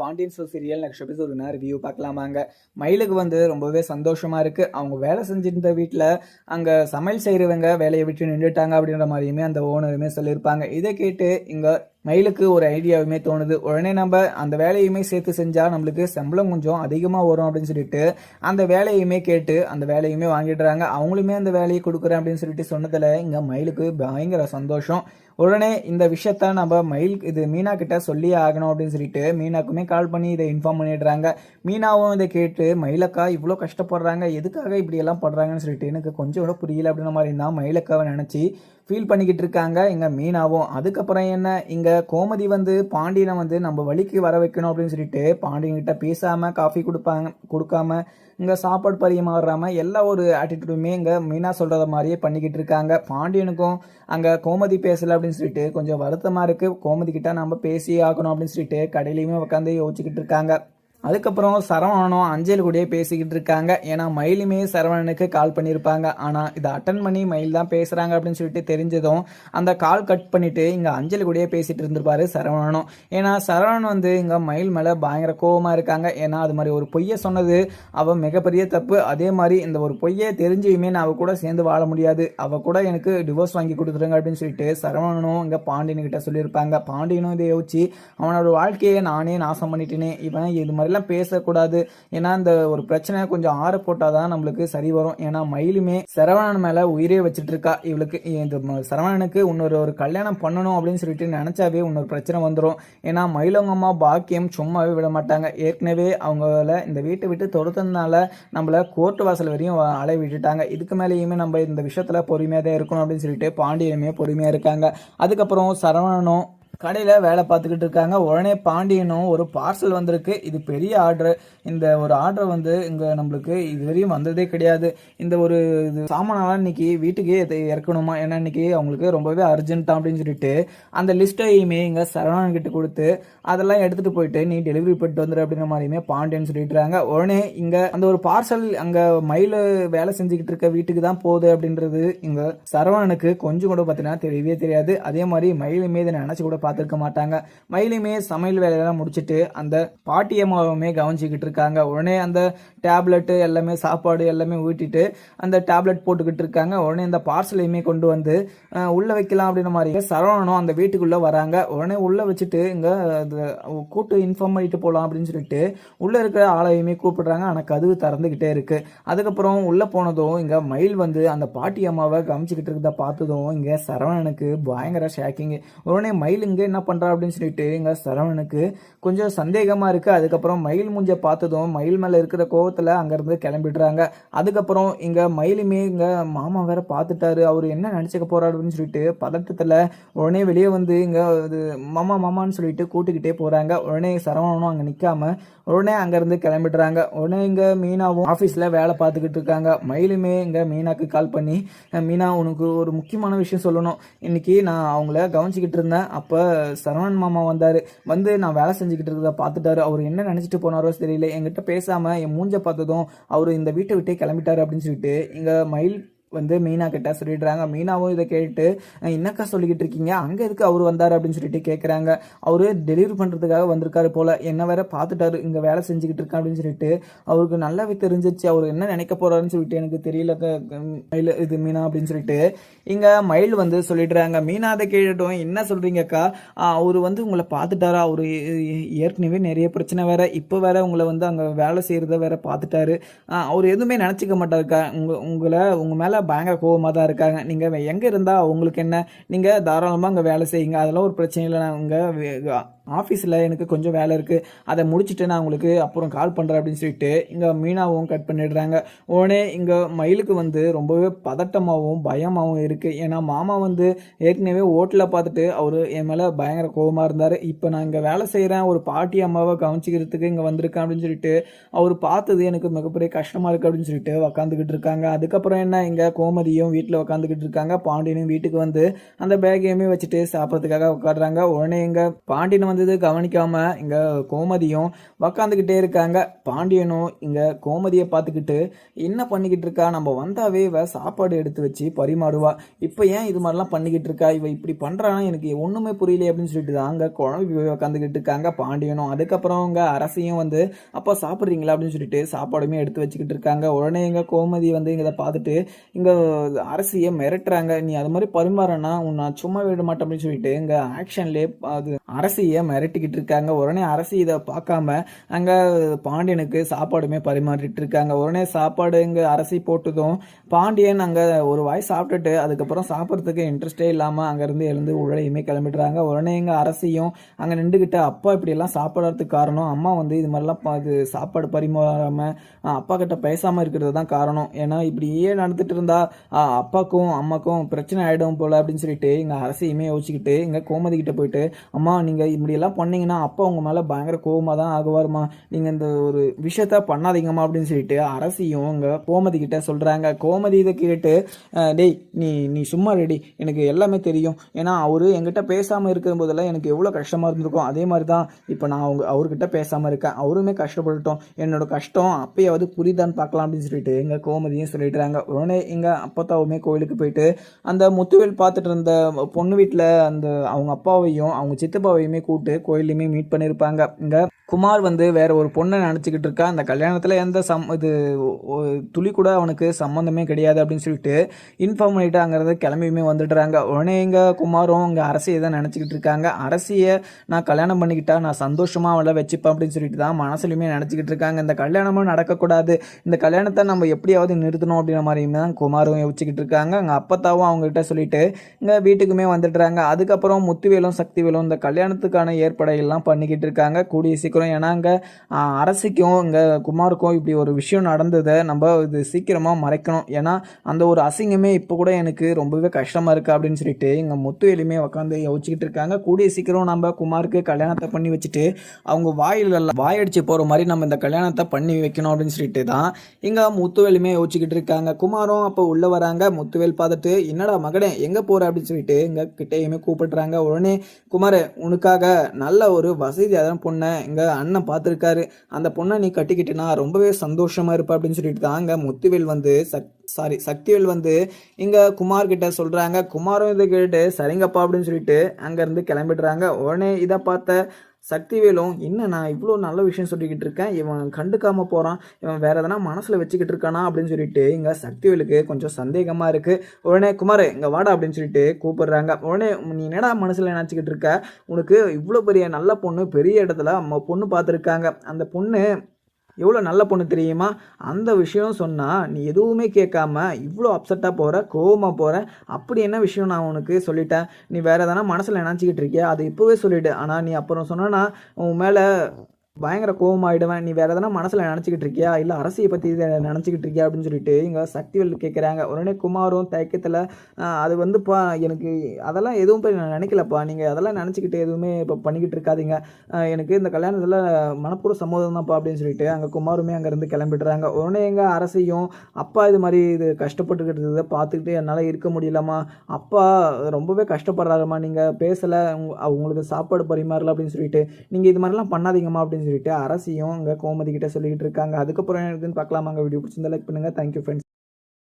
Pandian store serial next episode review பார்க்கலாமாங்க. மயிலுக்கு ரொம்பவே சந்தோஷமா இருக்கு. அவங்க வேலை செஞ்சிருந்த வீட்டில் அங்கே சமையல் செய்கிறவங்க வேலையை விட்டு நின்றுட்டாங்க அப்படின்ற மாதிரியுமே அந்த ஓனருமே சொல்லியிருப்பாங்க. இதை கேட்டு இங்கே மயிலுக்கு ஒரு ஐடியாவுமே தோணுது. உடனே நம்ம அந்த வேலையுமே சேர்த்து செஞ்சால் நம்மளுக்கு சம்பளம் கொஞ்சம் அதிகமாக வரும் அப்படின்னு சொல்லிட்டு அந்த வேலையுமே கேட்டு அந்த வேலையுமே வாங்கிடுறாங்க. அவங்களுமே அந்த வேலையை கொடுக்குறேன் அப்படின்னு சொல்லிட்டு சொன்னதில் இங்கே மயிலுக்கு பயங்கர சந்தோஷம். உடனே இந்த விஷயத்த நம்ம இது மீனா கிட்ட சொல்லியே ஆகணும் அப்படின்னு சொல்லிட்டு மீனாக்குமே கால் பண்ணி இதை இன்ஃபார்ம் பண்ணிடுறாங்க. மீனாவும் இதை கேட்டு மயிலக்கா இவ்வளோ கஷ்டப்படுறாங்க, எதுக்காக இப்படி எல்லாம் படுறாங்கன்னு சொல்லிட்டு எனக்கு கொஞ்சம் கூட புரியல அப்படின்ற மாதிரி தான் மயிலக்காவை நினச்சி ஃபீல் பண்ணிக்கிட்டு இருக்காங்க இங்கே மீனாவும். அதுக்கப்புறம் என்ன, இங்கே கோமதி பாண்டியனை நம்ம வழிக்கு வர வைக்கணும் அப்படின்னு சொல்லிட்டு பாண்டியன்கிட்ட பேசாமல் காஃபி கொடுக்காம இங்கே சாப்பாடு பரிமாறாமல் எல்லா ஒரு ஆட்டிடியூடுமே இங்கே மீனா சொல்கிறத மாதிரியே பண்ணிக்கிட்டு இருக்காங்க. பாண்டியனுக்கும் அங்கே கோமதி பேசலை அப்படின்னு சொல்லிட்டு கொஞ்சம் வருத்தமாக இருக்குது. கோமதி கிட்ட நம்ம பேசி ஆகணும் அப்படின்னு சொல்லிட்டு கடையிலையுமே உட்காந்து யோசிச்சுக்கிட்டு இருக்காங்க. அதுக்கப்புறம் சரவணனும் அஞ்சல் கூடயே பேசிக்கிட்டு இருக்காங்க. ஏன்னா மயிலுமே சரவணனுக்கு கால் பண்ணியிருப்பாங்க. ஆனால் இதை அட்டன் பண்ணி மயில் தான் பேசுகிறாங்க அப்படின்னு சொல்லிட்டு தெரிஞ்சதும் அந்த கால் கட் பண்ணிவிட்டு இங்கே அஞ்சல் கூடயே பேசிகிட்டு இருந்திருப்பாரு சரவணனும். ஏன்னா சரவணன் இங்கே மயில் மேலே பயங்கர கோபமாக இருக்காங்க. ஏன்னா அது மாதிரி ஒரு பொய்யை சொன்னது அவள் மிகப்பெரிய தப்பு. அதே மாதிரி இந்த ஒரு பொய்யை தெரிஞ்சுமே நான் அவள் கூட சேர்ந்து வாழ முடியாது, அவள் கூட எனக்கு டிவோர்ஸ் வாங்கி கொடுத்துருங்க அப்படின்னு சொல்லிட்டு சரவணனும் இங்கே பாண்டியன்கிட்ட சொல்லியிருப்பாங்க. பாண்டியனும் இதை யோசிச்சு அவனோட வாழ்க்கையை நானே நாசம் பண்ணிட்டேனே, இவன் இது மாதிரி எல்லாம் பேசக்கூடாது, ஏன்னா இந்த ஒரு பிரச்சனை கொஞ்சம் ஆற போட்டாதான் நம்மளுக்கு சரி வரும். ஏன்னா மயிலுமே சரவணன் மேல உயிரே வச்சுட்டு இருக்கா. இவளுக்கு இந்த சரவணனுக்கு இன்னொரு கல்யாணம் பண்ணணும் அப்படின்னு சொல்லிட்டு நினைச்சாவே இன்னொரு பிரச்சனை வந்துடும். ஏன்னா மயிலவங்க அம்மா பாக்கியம் சும்மாவே விட மாட்டாங்க. ஏற்கனவே அவங்கள இந்த வீட்டை விட்டு தொடுத்ததுனால நம்மள கோர்ட்டு வாசல் வரையும் அலை விட்டுட்டாங்க. இதுக்கு மேலேயுமே நம்ம இந்த விஷயத்துல பொறுமையாக தான் இருக்கணும் அப்படின்னு சொல்லிட்டு பாண்டியனுமே பொறுமையா இருக்காங்க. அதுக்கப்புறம் சரவணனும் கடையில் வேலை பார்த்துக்கிட்டு இருக்காங்க. உடனே பாண்டியனும் ஒரு பார்சல் வந்திருக்கு. இது பெரிய ஆர்டர். இந்த ஒரு ஆர்டர் இங்கே நம்மளுக்கு இது வரையும் வந்ததே கிடையாது. இந்த ஒரு இது சாமானெல்லாம் இன்னைக்கு வீட்டுக்கே இறக்கணுமா, ஏன்னா இன்னைக்கு அவங்களுக்கு ரொம்பவே அர்ஜென்ட்டாக அப்படின்னு சொல்லிட்டு அந்த லிஸ்ட்டையுமே இங்கே சரவணன் கிட்ட கொடுத்து அதெல்லாம் எடுத்துகிட்டு போயிட்டு நீ டெலிவரி பண்ணிட்டு வந்துடு அப்படிங்கிற மாதிரியுமே பாண்டியன் சொல்லிட்டுறாங்க. உடனே இங்கே அந்த ஒரு பார்சல் அங்கே மயில் வேலை செஞ்சுக்கிட்டு இருக்க வீட்டுக்கு தான் போகுது அப்படின்றது இங்கே சரவணனுக்கு கொஞ்சம் கூட பார்த்தீங்கன்னா தெரியவே தெரியாது. அதே மாதிரி மயிலுமே இதை நினச்சி கூட பார்த்துருக்க மாட்டாங்க. மயிலுமே சமையல் வேலையெல்லாம் முடிச்சுட்டு அந்த பாட்டியம்மாவுமே கவனிச்சுக்கிட்டு இருக்காங்க. உடனே அந்த டேப்லெட்டு எல்லாமே சாப்பாடு எல்லாமே ஊட்டிட்டு அந்த டேப்லெட் போட்டுக்கிட்டு இருக்காங்க. உடனே இந்த பார்சலையுமே கொண்டு உள்ள வைக்கலாம் அப்படின்ற மாதிரி சரவணனும் அந்த வீட்டுக்குள்ள வராங்க. உடனே உள்ள வச்சுட்டு இங்க கூட்டு இன்ஃபார்ம் பண்ணிட்டு போகலாம் அப்படின்னு சொல்லிட்டு உள்ள இருக்கிற ஆளையுமே கூப்பிடுறாங்க. ஆனால் கதவு திறந்துகிட்டே இருக்கு. அதுக்கப்புறம் உள்ள போனதும் இங்க மயில் அந்த பாட்டி அம்மாவை கவனிச்சுக்கிட்டு இருக்கிறத பார்த்ததும் இங்க சரவணனுக்கு பயங்கர ஷாக்கிங். உடனே மயில் இங்க என்ன பண்றா அப்படின்னு சொல்லிட்டு இங்க சரவணனுக்கு கொஞ்சம் சந்தேகமா இருக்கு. அதுக்கப்புறம் மயில் மூஞ்ச பார்த்ததும் மயில் மேல இருக்கிற கோவத்துல அங்கிருந்து கிளம்பிடுறாங்க. அதுக்கப்புறம் இங்க மயிலுமே இங்க மாமா வேற பார்த்துட்டாரு, அவரு என்ன நினைச்சுக்க போறாரு அப்படின்னு சொல்லிட்டு பதட்டத்துல உடனே வெளியே இங்க மாமா மாமான்னு சொல்லிட்டு கூட்டுக்கிட்டே போறாங்க. உடனே சரவணனும் அங்க நிக்காம உடனே அங்கிருந்து கிளம்பிடுறாங்க. உடனே இங்க மீனாவும் ஆபீஸ்ல வேலை பார்த்துக்கிட்டு இருக்காங்க. மயிலுமே இங்க மீனாக்கு கால் பண்ணி, மீனா உனக்கு ஒரு முக்கியமான விஷயம் சொல்லணும். இன்னைக்கு நான் அவங்கள கவனிச்சுக்கிட்டு இருந்தேன். அப்போ சரவணன் மாமா வந்தார். நான் வேலை செஞ்சுக்கிட்டு இருக்கிறத பார்த்துட்டாரு. அவர் என்ன நினச்சிட்டு போனாரோ தெரியல, என்கிட்ட பேசாமல் என் மூஞ்ச பார்த்ததும் அவர் இந்த வீட்டை விட்டே கிளம்பிட்டாரு அப்படின்னு சொல்லிட்டு இங்கே மயில் மீனா கிட்ட சொல்லிடுறாங்க. மீனாவும் இதை கேட்டு என்னக்கா சொல்லிக்கிட்டு இருக்கீங்க, அங்கே எதுக்கு அவர் வந்தார் அப்படின்னு சொல்லிட்டு கேட்குறாங்க. அவரு டெலிவரி பண்ணுறதுக்காக வந்திருக்காரு போல, என்ன வேற பார்த்துட்டாரு இங்கே வேலை செஞ்சுக்கிட்டு இருக்கேன் அப்படின்னு சொல்லிட்டு அவருக்கு நல்லாவே தெரிஞ்சிச்சு. அவர் என்ன நினைக்க போறாருன்னு சொல்லிட்டு எனக்கு தெரியல மயில் இது மீனா அப்படின்னு சொல்லிட்டு இங்கே மயில் சொல்லிடுறாங்க. மீனா அதை கேட்டுட்டோம், என்ன சொல்றீங்கக்கா, அவர் உங்களை பார்த்துட்டாரா, அவர் ஏற்கனவே நிறைய பிரச்சனை வேற, இப்போ வேற உங்களை அங்கே வேலை செய்யறத வேற பார்த்துட்டாரு, அவர் எதுவுமே நினச்சிக்க மாட்டாருக்கா, உங்கள் மேலே பயங்கர கோபமாக தான் இருக்காங்க. நீங்கள் எங்கே இருந்தால் உங்களுக்கு என்ன, நீங்கள் தாராளமாக அங்கே வேலை செய்யுங்க, அதெல்லாம் ஒரு பிரச்சனை இல்லை. நான் உங்கள் ஆஃபீஸில் எனக்கு கொஞ்சம் வேலை இருக்குது, அதை முடிச்சுட்டு நான் உங்களுக்கு அப்புறம் கால் பண்ணுறேன் அப்படின்னு சொல்லிட்டு இங்கே மீனாவும் கட் பண்ணிடுறாங்க. உடனே இங்கே மயிலுக்கு ரொம்பவே பதட்டமாகவும் பயமாகவும் இருக்குது. ஏன்னா மாமா ஏற்கனவே ஹோட்டலில் பார்த்துட்டு அவர் என் மேலே பயங்கர கோபமாக இருந்தார். இப்போ நான் இங்கே வேலை செய்கிறேன், ஒரு பாட்டி அம்மாவை கவனிச்சிக்கிறதுக்கு இங்கே வந்திருக்கேன் அப்படின்னு சொல்லிட்டு அவர் பார்த்தது எனக்கு மிகப்பெரிய கஷ்டமாக இருக்குது அப்படின்னு சொல்லிட்டு உக்காந்துக்கிட்டு இருக்காங்க. அதுக்கப்புறம் என்ன, இங்கே கோமதியும் வீட்டில் உட்காந்துக்கிட்டு இருக்காங்க. பாண்டியனும் வீட்டுக்கு அந்த பேக்கையுமே வச்சுட்டு சாப்பிட்றதுக்காக உட்காடுறாங்க. உடனே இங்கே பாண்டியன் நடந்தது கவனிக்காம இங்க கோமதியும் உக்காந்துக்கிட்டே இருக்காங்க. பாண்டியனும் இங்க கோமதியை பார்த்துக்கிட்டு என்ன பண்ணிக்கிட்டு இருக்கா, நம்ம வந்தாவே இவ சாப்பாடு எடுத்து வச்சு பரிமாறுவா, இப்போ ஏன் இது மாதிரிலாம் பண்ணிக்கிட்டு இருக்கா, இவ இப்படி பண்றானா எனக்கு ஒண்ணுமே புரியல அப்படின்னு சொல்லிட்டு தான் அங்க குழம்பு உட்காந்துக்கிட்டு இருக்காங்க பாண்டியனும். அதுக்கப்புறம் இங்க அரசியும் வந்து அப்பா சாப்பிட்றீங்களா அப்படின்னு சொல்லிட்டு சாப்பாடுமே எடுத்து வச்சுக்கிட்டு இருக்காங்க. உடனே எங்க கோமதி வந்து இதை பார்த்துட்டு இங்க அரசியை மிரட்டுறாங்க, நீ அது மாதிரி பரிமாறனா நான் சும்மா விட மாட்டேன் அப்படின்னு சொல்லிட்டு இங்க ஆக்ஷன்லேயே அது அரசியை மிரட்டிக்கிட்டு இருக்காங்க. உடனே அரசி இதை பார்க்காம அங்க பாண்டியனுக்கு சாப்பாடுமே பரிமாறிட்டு இருக்காங்க. உடனே சாப்பாடு இங்க அரசி போட்டதும் பாண்டியன் அங்க ஒரு வாய் சாப்பிட்டுட்டு அதுக்கப்புறம் சாப்பிட்றதுக்கு இன்ட்ரெஸ்டே இல்லாம அங்கிருந்து எழுந்து உழையுமே கிளம்பிடுறாங்க. உடனே எங்க அரசியும் அங்க நின்றுகிட்டு அப்பா இப்படி எல்லாம் சாப்பிடறதுக்கு காரணம் அம்மா வந்து இது மாதிரிலாம் இது சாப்பாடு பரிமாறாம அப்பா கிட்ட பேசாம இருக்கிறது தான் காரணம். ஏன்னா இப்படியே நடந்துட்டு இருந்தா அப்பாக்கும் அம்மாக்கும் பிரச்சனை ஆயிடும் போல அப்படின்னு சொல்லிட்டு எங்க அரசியுமே யோசிச்சுக்கிட்டு இங்க கோமதி கிட்ட போயிட்டு, அம்மா நீங்க இப்படி எல்லாம் பண்ணீங்கன்னா அப்பா உங்க மேல பயங்கர கோவமா தான் ஆகுவாருமா, நீங்க இந்த ஒரு விஷயத்த பண்ணாதீங்கம்மா அப்படின்னு சொல்லிட்டு அரசியும் இங்க கோமதி கிட்ட சொல்றாங்க. கோமதி இதை கேட்டு டேய் நீ சும்மா ரெடி, எனக்கு எல்லாமே தெரியும், ஏன்னா அவரு என்கிட்ட பேசாம இருக்கிற போதெல்லாம் எனக்கு எவ்வளவு கஷ்டமா இருந்திருக்கும், அதே மாதிரி தான் இப்போ நான் அவர்கிட்ட பேசாம இருக்கேன், அவருமே கஷ்டப்பட்டுட்டோம், என்னோட கஷ்டம் அப்பயாவது புரியுதான்னு பார்க்கலாம் அப்படின்னு சொல்லிட்டு எங்க கோமதியும் சொல்லிடுறாங்க. உடனே எங்க அப்பத்தாவுமே கோயிலுக்கு போயிட்டு அந்த முத்துவேல் பார்த்துட்டு இருந்த பொண்ணு வீட்டில் அந்த அவங்க அப்பாவையும் அவங்க சித்தப்பாவையுமே கூப்பிட்டு கோயிலையுமே மீட் பண்ணியிருப்பாங்க. இங்க குமார் வந்து வேற ஒரு பொண்ணை நினச்சிக்கிட்டு இருக்கா, அந்த கல்யாணத்தில் எந்த இது துளி கூட அவனுக்கு சம்மந்தமே கிடையாது அப்படின்னு சொல்லிட்டு இன்ஃபார்ம் பண்ணிட்டு அங்கேருந்து கிளம்பியுமே வந்துடுறாங்க. உடனே எங்க குமாரும் இங்கே அரசியை தான் நினச்சிக்கிட்டு இருக்காங்க. அரசியை நான் கல்யாணம் பண்ணிக்கிட்டா நான் சந்தோஷமாக அவளை வச்சுப்பேன் அப்படின்னு சொல்லிட்டு தான் மனசுலையுமே நினச்சிக்கிட்டு இருக்காங்க. இந்த கல்யாணமும் நடக்கக்கூடாது, இந்த கல்யாணத்தை நம்ம எப்படியாவது நிறுத்தணும் அப்படின்ற மாதிரியுமே தான் குமாரும் யோசிச்சுக்கிட்டு இருக்காங்க. அங்கே அப்பத்தாவும் அவங்ககிட்ட சொல்லிட்டு இங்கே வீட்டுக்குமே வந்துடுறாங்க. அதுக்கப்புறம் முத்துவேலும் சக்திவேலும் இந்த கல்யாணத்துக்கான ஏற்பாடையெல்லாம் பண்ணிக்கிட்டு இருக்காங்க. கூடிய சீக்கிரம் ஏன்னா இங்கே அரசிக்கும் இங்கே குமாருக்கும் இப்படி ஒரு விஷயம் நடந்ததை நம்ம இது சீக்கிரமாக மறைக்கணும், ஏன்னா அந்த ஒரு அசிங்கமே இப்போ கூட எனக்கு ரொம்பவே கஷ்டமாக இருக்குது அப்படின்னு சொல்லிட்டு இங்கே முத்துவேலுமே உட்காந்து யோசிச்சுக்கிட்டு இருக்காங்க. கூடிய சீக்கிரம் நம்ம குமாருக்கு கல்யாணத்தை பண்ணி வச்சுட்டு அவங்க வாயடிச்சு போகிற மாதிரி நம்ம இந்த கல்யாணத்தை பண்ணி வைக்கணும் அப்படின்னு சொல்லிட்டு தான் இங்கே முத்துவேலுமே யோசிச்சுக்கிட்டு இருக்காங்க. குமாரும் அப்போ உள்ளே வராங்க. முத்துவேல் பார்த்துட்டு என்னடா மகனே எங்கே போகிற அப்படின்னு சொல்லிட்டு இங்கே கிட்டேயுமே கூப்பிடுறாங்க. உடனே குமார் உனக்காக நல்ல ஒரு வசதியான பொண்ணை இங்கே அண்ணன் பார்த்துருக்காரு, அந்த பொண்ணை நீ கட்டிக்கிட்டுனா ரொம்பவே சந்தோஷமா இருப்ப அப்படின்னு சொல்லிட்டு தான் அங்கே முத்துவேல் வந்து சக்திவேல் வந்து இங்க குமார் கிட்ட சொல்றாங்க. குமாரும் இதை கேட்டு சரிங்கப்பா அப்படின்னு சொல்லிட்டு அங்கிருந்து கிளம்பிடுறாங்க. உடனே இதை பார்த்த சக்திவேலும் என்ன நான் இவ்வளோ நல்ல விஷயம் சொல்லிக்கிட்டு இருக்கேன், இவன் கண்டுக்காம போறான், இவன் வேற எதனா மனசுல வச்சுக்கிட்டு இருக்கானா அப்படின்னு சொல்லிட்டு இங்க சக்திவேலுக்கு கொஞ்சம் சந்தேகமா இருக்கு. உடனே குமார் இங்க வாடா அப்படின்னு சொல்லிட்டு கூப்பிடுறாங்க. உடனே நீ என்னடா மனசுல நினைச்சுக்கிட்டு இருக்க, உனக்கு இவ்வளோ பெரிய நல்ல பொண்ணு பெரிய இடத்துல பொண்ணு பார்த்துருக்காங்க, அந்த பொண்ணு எவ்வளோ நல்ல பொண்ணு தெரியுமா, அந்த விஷயம் சொன்னால் நீ எதுவுமே கேட்காம இவ்வளோ அப்செட்டாக போகிற, கோவமாக போகிற, அப்படி என்ன விஷயம் நான் உனக்கு சொல்லிட்டேன், நீ வேறு எதனா மனசில் நினச்சிக்கிட்டு இருக்கியா அதை இப்போவே சொல்லிவிடு, ஆனால் நீ அப்புறம் சொன்னா உன் மேலே பயங்கர கோவமாயிடுவேன், நீ வேறு எதனா மனசில் நினச்சிக்கிட்டு இருக்கியா இல்லை அரசியை பற்றி நினச்சிக்கிட்டு இருக்கியா அப்படின்னு சொல்லிட்டு இங்கே சக்திவேல் கேட்குறாங்க. உடனே குமாரும் தயக்கத்தில் அது வந்துப்பா எனக்கு அதெல்லாம் எதுவும் போய் நான் நினைக்கலப்பா, நீங்கள் அதெல்லாம் நினச்சிக்கிட்டு எதுவுமே இப்போ பண்ணிக்கிட்டு இருக்காதீங்க, எனக்கு இந்த கல்யாணத்தில் மனப்பூர்வ சம்மதம் தான்ப்பா அப்படின்னு சொல்லிட்டு அங்கே குமாருமே அங்கேருந்து கிளம்பிடுறாங்க. உடனே எங்கள் அரசியும் அப்பா இது மாதிரி இது கஷ்டப்பட்டுக்கிட்டு பார்த்துக்கிட்டு என்னால் இருக்க முடியலம்மா, அப்பா ரொம்பவே கஷ்டப்படுறாருமா, நீங்கள் பேசலை, அவங்களுக்கு சாப்பாடு பரிமாறல அப்படின்னு சொல்லிட்டு நீங்கள் இது மாதிரிலாம் பண்ணாதீங்கம்மா அப்படின்னு சொல்லிட்டு அரசியும் அங்கே கோமதி கிட்ட சொல்லிக்கிட்டு இருக்காங்க. அதுக்கப்புறம் என்ன இருக்குன்னு பார்க்கலாமாங்க. வீடியோ பிடிச்சிருந்தா லைக் பண்ணுங்கள். Thank you friends.